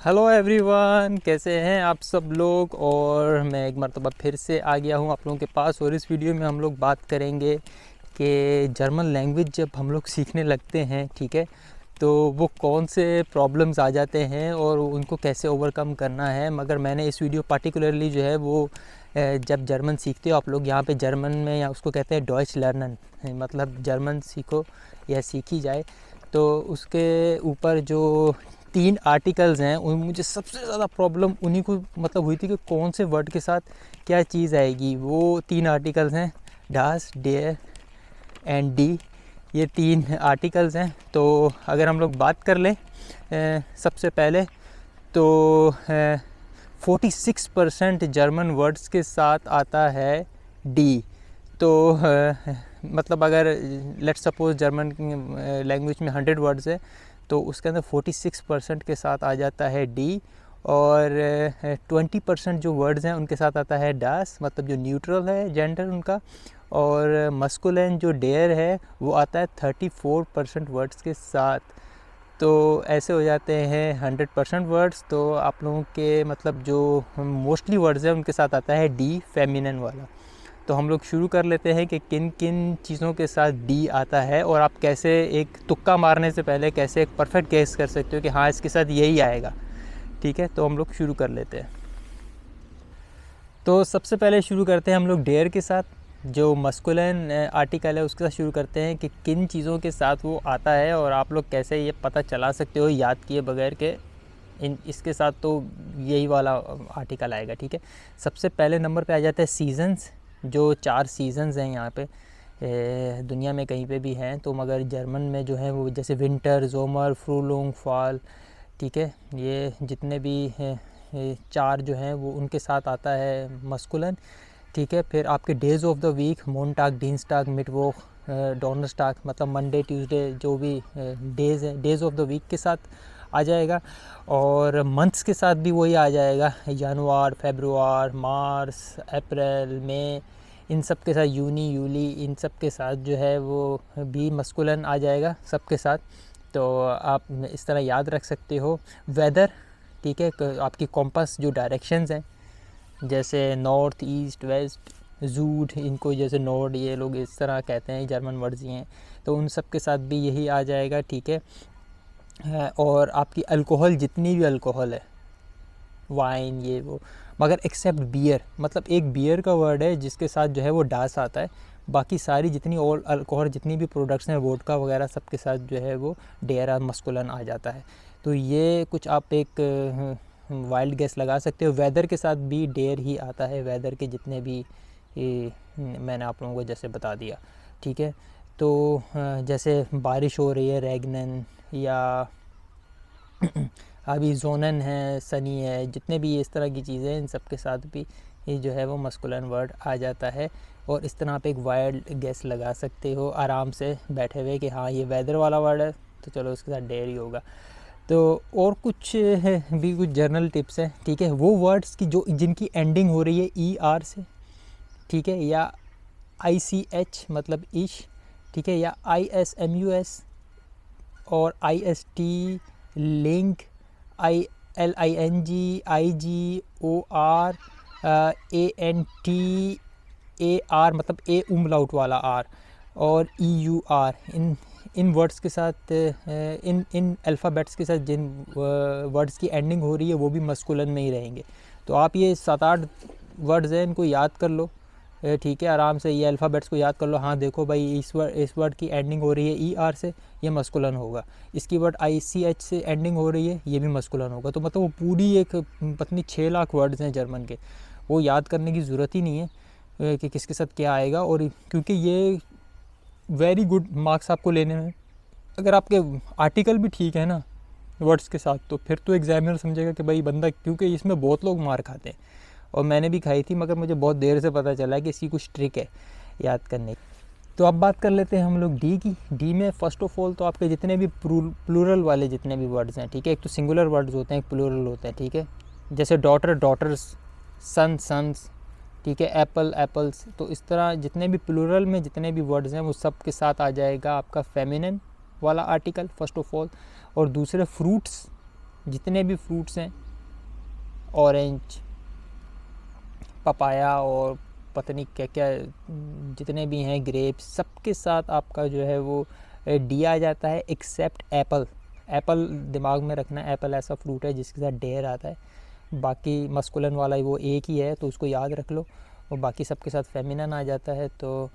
Hello everyone, कैसे हैं आप सब लोग। और मैं एक मरतबा फिर से आ गया हूं आप लोगों के पास। और इस वीडियो में हम लोग बात करेंगे कि जर्मन लैंग्वेज जब हम लोग सीखने लगते हैं, ठीक है, तो वो कौन से प्रॉब्लम्स आ जाते हैं और उनको कैसे ओवरकम करना है। मगर मैंने इस वीडियो पार्टिकुलरली जो है वो जब जर्मन सीखते हो आप लोग यहाँ पे जर्मन में, या उसको कहते हैं डॉइच लर्नन, मतलब जर्मन सीखो या सीखी जाए, तो उसके ऊपर जो 3 आर्टिकल्स हैं उन मुझे सबसे ज़्यादा प्रॉब्लम उन्हीं को मतलब हुई थी कि कौन से वर्ड के साथ क्या चीज़ आएगी। वो 3 आर्टिकल्स हैं डास, डेयर एंड डी। ये 3 आर्टिकल्स हैं। तो अगर हम लोग बात कर लें सबसे पहले, तो 46% जर्मन वर्ड्स के साथ आता है डी। तो मतलब अगर लेट्स सपोज जर्मन लैंग्वेज में 100 वर्ड्स है, तो उसके अंदर 46% के साथ आ जाता है डी। और 20% जो वर्ड्स हैं उनके साथ आता है डास, मतलब जो न्यूट्रल है जेंडर उनका। और मस्कुलिन जो डेयर है वो आता है 34% वर्ड्स के साथ। तो ऐसे हो जाते हैं 100% वर्ड्स। तो आप लोगों के मतलब जो मोस्टली वर्ड्स हैं उनके साथ आता है डी, फेमिनिन वाला। तो हम लोग शुरू कर लेते हैं कि किन किन चीज़ों के साथ डी आता है, और आप कैसे एक तुक्का मारने से पहले कैसे एक परफेक्ट गेस कर सकते हो कि हाँ इसके साथ यही आएगा। ठीक है, तो हम लोग शुरू कर लेते हैं। तो सबसे पहले शुरू करते हैं हम लोग डेयर के साथ। जो मस्कुलिन आर्टिकल है उसके साथ शुरू करते हैं कि किन चीज़ों के साथ वो आता है, और आप लोग कैसे ये पता चला सकते हो याद किए बगैर के इन इसके साथ तो यही वाला आर्टिकल आएगा। ठीक है, सबसे पहले नंबर पे आ जाता है सीजन्स। जो 4 सीजन्स हैं यहाँ पे दुनिया में कहीं पे भी हैं, तो मगर जर्मन में जो है वो जैसे विंटर, जोमर, फ्रूलुंग, फॉल। ठीक है, ये जितने भी हैं 4 जो हैं वो उनके साथ आता है मस्कुलिन। ठीक है, फिर आपके डेज़ ऑफ द वीक मोनटाग, डीन्स्टाग, मिटवोक, डोनरस्टाग, मतलब मंडे ट्यूसडे जो भी डेज़ हैं डेज़ ऑफ द वीक के साथ आ जाएगा। और मंथ्स के साथ भी वही आ जाएगा, जनवरी, फरवरी, मार्च, अप्रैल, मई, इन सब के साथ यूनी, यूली, इन सब के साथ जो है वो भी मस्कुलिन आ जाएगा सबके साथ। तो आप इस तरह याद रख सकते हो। वेदर, ठीक है, आपकी कॉम्पास जो डायरेक्शंस हैं जैसे नॉर्थ, ईस्ट, वेस्ट, जूड, इनको जैसे नॉर्ड ये लोग इस तरह कहते हैं, जर्मन वर्ड्स ही हैं, तो उन सब के साथ भी यही आ जाएगा। ठीक है, और आपकी अल्कोहल, जितनी भी अल्कोहल है, वाइन ये वो, मगर एक्सेप्ट बियर, मतलब एक बियर का वर्ड है जिसके साथ जो है वो डास आता है। बाकी सारी जितनी और अल्कोहल जितनी भी प्रोडक्ट्स हैं, वोडका वगैरह, सब के साथ जो है वो डेरा मस्कुलिन आ जाता है। तो ये कुछ आप एक वाइल्ड गेस लगा सकते हो। वेदर के साथ भी डेयर ही आता है, वेदर के जितने भी मैंने आप लोगों को जैसे बता दिया। ठीक है, तो जैसे बारिश हो रही है, रेगनन, या अभी जोनन है, सनी है, जितने भी इस तरह की चीज़ें, इन सब के साथ भी ये जो है वो मस्कुलिन वर्ड आ जाता है। और इस तरह आप एक वाइल्ड गेस लगा सकते हो आराम से बैठे हुए कि हाँ ये वेदर वाला वर्ड है, तो चलो उसके साथ डेयर ही होगा। तो और कुछ है भी, कुछ जर्नल टिप्स हैं। ठीक है, वो वर्ड्स की जो जिनकी एंडिंग हो रही है ई आर से, ठीक है, या आई सी एच मतलब ईश, ठीक है, या I S M U S, और I S T, link, I L I N G, I G O R, A N T, A R मतलब ए उमलाउट वाला आर, और ई यू आर, इन words के साथ इन अल्फ़ाबेट्स के साथ जिन words की एंडिंग हो रही है वो भी मस्कुलिन में ही रहेंगे। तो आप ये 7-8 वर्ड्स हैं, इनको याद कर लो। ठीक है, आराम से ये अल्फ़ाबेट्स को याद कर लो। हाँ देखो भाई, इस वर्ड की एंडिंग हो रही है ई आर से, ये मस्कुलिन होगा। इसकी वर्ड आई सी एच से एंडिंग हो रही है, ये भी मस्कुलिन होगा। तो मतलब वो पूरी एक पत्नी 6 लाख वर्ड्स हैं जर्मन के, वो याद करने की ज़रूरत ही नहीं है कि किसके साथ क्या आएगा। और क्योंकि ये वेरी गुड मार्क्स आपको लेने हैं। अगर आपके आर्टिकल भी ठीक है ना वर्ड्स के साथ, तो फिर तो एग्जामिनर समझेगा कि भाई बंदा, क्योंकि इसमें बहुत लोग मार खाते हैं, और मैंने भी खाई थी, मगर मुझे बहुत देर से पता चला कि इसकी कुछ ट्रिक है याद करने की। तो अब बात कर लेते हैं हम लोग डी की। डी में फ़र्स्ट ऑफ ऑल तो आपके जितने भी प्लूरल वाले जितने भी वर्ड्स हैं, ठीक है, एक तो सिंगुलर वर्ड्स होते हैं, एक प्लूरल होते हैं। ठीक है, जैसे डॉटर, डॉटर्स, सन, सन्स, ठीक है, एप्पल, एप्पल्स। तो इस तरह जितने भी प्लूरल में जितने भी वर्ड्स हैं वो सब के साथ आ जाएगा आपका फेमिनिन वाला आर्टिकल फर्स्ट ऑफ ऑल। और दूसरे फ्रूट्स, जितने भी फ्रूट्स हैं, ऑरेंज, पपाया और पता नहीं क्या क्या जितने भी हैं, ग्रेप्स, सबके साथ आपका जो है वो डी आ जाता है, एक्सेप्ट एप्पल। एप्पल दिमाग में रखना, एप्पल ऐसा फ्रूट है जिसके साथ डेयर आता है, बाकी मस्कुलिन वाला वो एक ही है, तो उसको याद रख लो, और बाकी सबके साथ फेमिनन आ जाता है। तो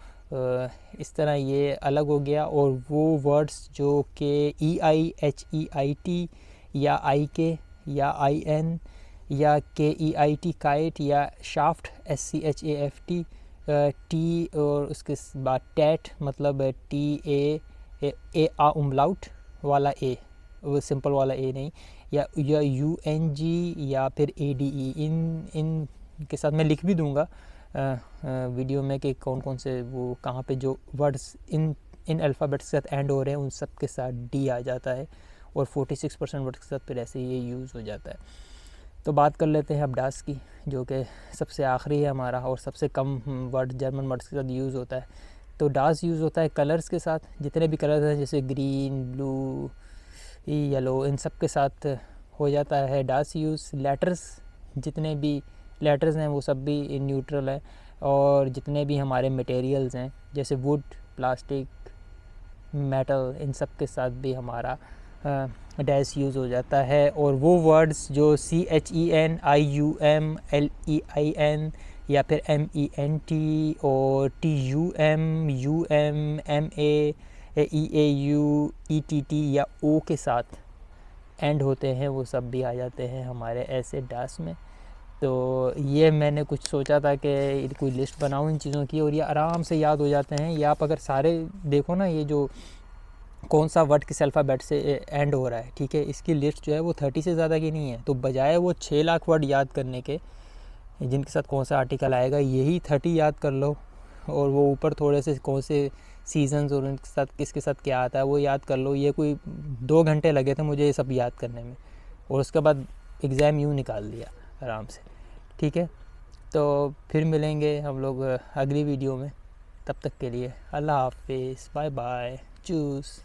इस तरह ये अलग हो गया। और वो वर्ड्स जो कि EIHEIT या IK या IN या KEIT काइट या शाफ्ट SCHAFT टी, और उसके बाद टैट मतलब TA आ उमलाउट वाला ए, वो सिंपल वाला ए नहीं, या UNG या फिर ADE, इन के साथ मैं लिख भी दूंगा वीडियो में कि कौन कौन से वो कहाँ पे जो वर्ड्स इन अल्फ़ाबेट्स के साथ एंड हो रहे हैं उन सब के साथ डी आ जाता है, और 46% वर्ड्स के साथ फिर ऐसे ये यूज़ हो जाता है। तो बात कर लेते हैं अब डास की, जो कि सबसे आखिरी है हमारा और सबसे कम वर्ड जर्मन वर्ड्स के साथ यूज़ होता है। तो डास यूज़ होता है कलर्स के साथ, जितने भी कलर्स हैं जैसे ग्रीन, ब्लू, येलो, इन सब के साथ हो जाता है डास यूज़। लेटर्स, जितने भी लेटर्स हैं वो सब भी न्यूट्रल है, और जितने भी हमारे मटेरियल्स हैं जैसे वुड, प्लास्टिक, मेटल, इन सब के साथ भी हमारा डैश यूज़ हो जाता है। और वो वर्ड्स जो CHENIUMLEIN या फिर MENT और TUM UM MA EAU ETT या O के साथ एंड होते हैं, वो सब भी आ जाते हैं हमारे ऐसे डास में। तो ये मैंने कुछ सोचा था कि कोई लिस्ट बनाऊँ इन चीज़ों की, और ये आराम से याद हो जाते हैं। ये आप अगर सारे देखो ना, ये जो कौन सा वर्ड किस अल्फ़ाबेट से एंड हो रहा है, ठीक है, इसकी लिस्ट जो है वो 30 से ज़्यादा की नहीं है। तो बजाय वो 6 लाख वर्ड याद करने के जिनके साथ कौन सा आर्टिकल आएगा, यही 30 याद कर लो, और वो ऊपर थोड़े से कौन से सीजन्स और उनके साथ किसके साथ क्या आता है वो याद कर लो। ये कोई 2 घंटे लगे थे मुझे ये सब याद करने में, और उसके बाद एग्ज़ाम यूँ निकाल दिया आराम से। ठीक है, तो फिर मिलेंगे हम लोग अगली वीडियो में। तब तक के लिए अल्लाह हाफिज़, बाय बाय, चूस।